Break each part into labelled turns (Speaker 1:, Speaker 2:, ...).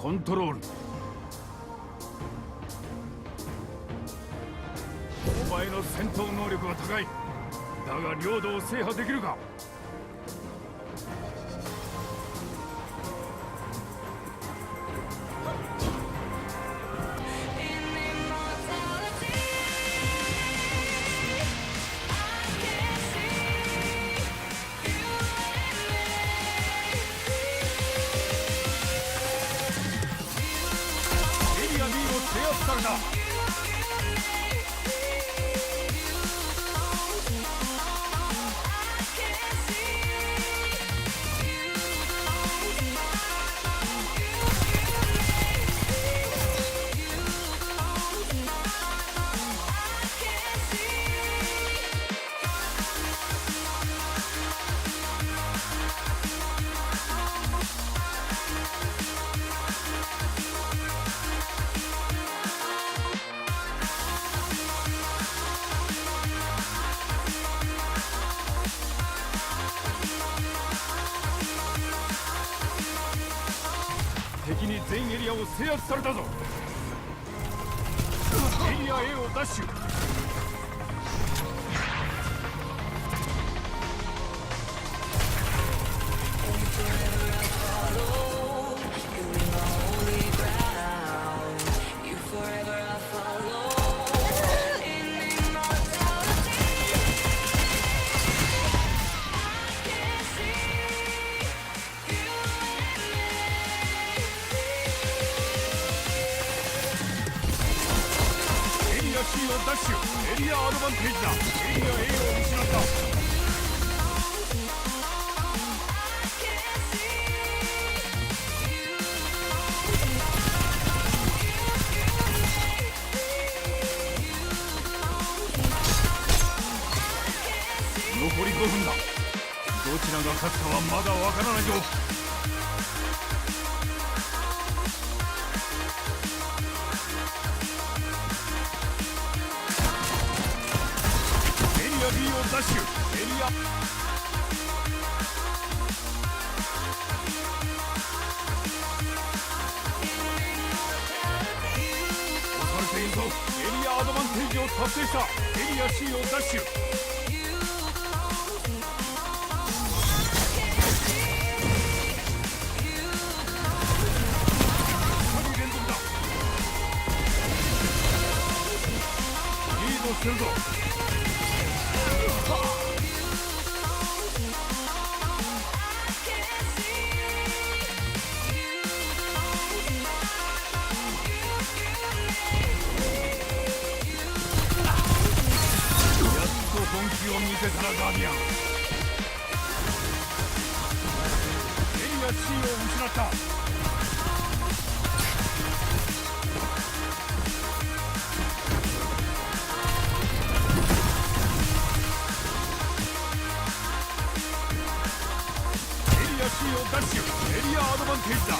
Speaker 1: コントロール。お前の戦闘能力は高い。だが領土を制覇できるか。エリア B を制圧された。敵に全エリアを制圧されたぞ。エリア A を奪取。C を奪取。エリアアドバンテージだ。エリア A を失った。残り5分だ。どちらが勝つかはまだわからないぞ。エリア B を奪取。エリア押されているぞ。エリアアドバンテージを達成した。エリア C を奪取。2人連続だ。リードしてるぞ。本気を見せたらガーディアン。エリア C を失った。エリア C を奪取。エリアアドバンテージだ。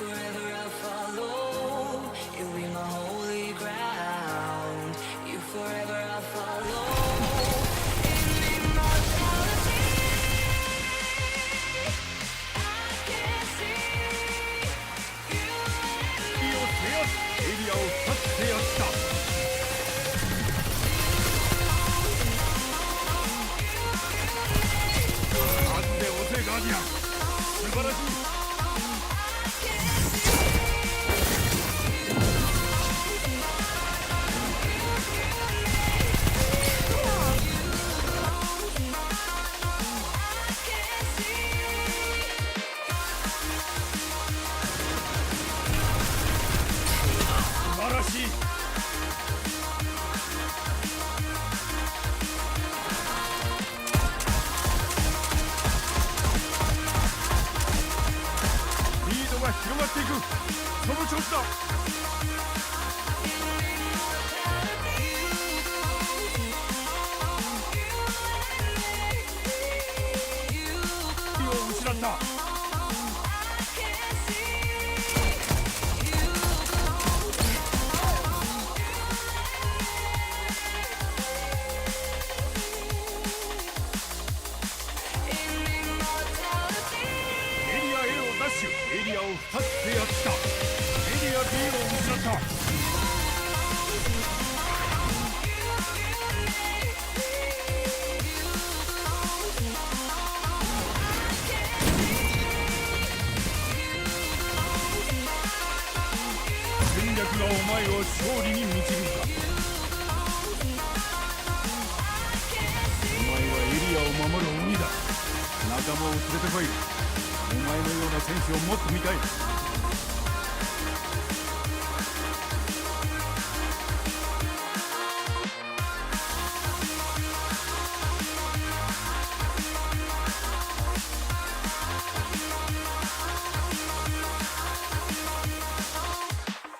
Speaker 2: Forever I'll follow. You'll be my holy ground. You forever I'll follow. In immortality, I can see you and
Speaker 1: エリアを制圧。エリアを2つ制圧した。数で押せガーディアン。素晴らしい。素晴らしい。リードが広がっていく。その調子だ。リードを失った。エリアを2つ制圧した。エリア B を失った。戦略がお前を勝利に導くか。お前はエリアを守る鬼だ。仲間を連れてこい。お前のような選手をもっと見たい。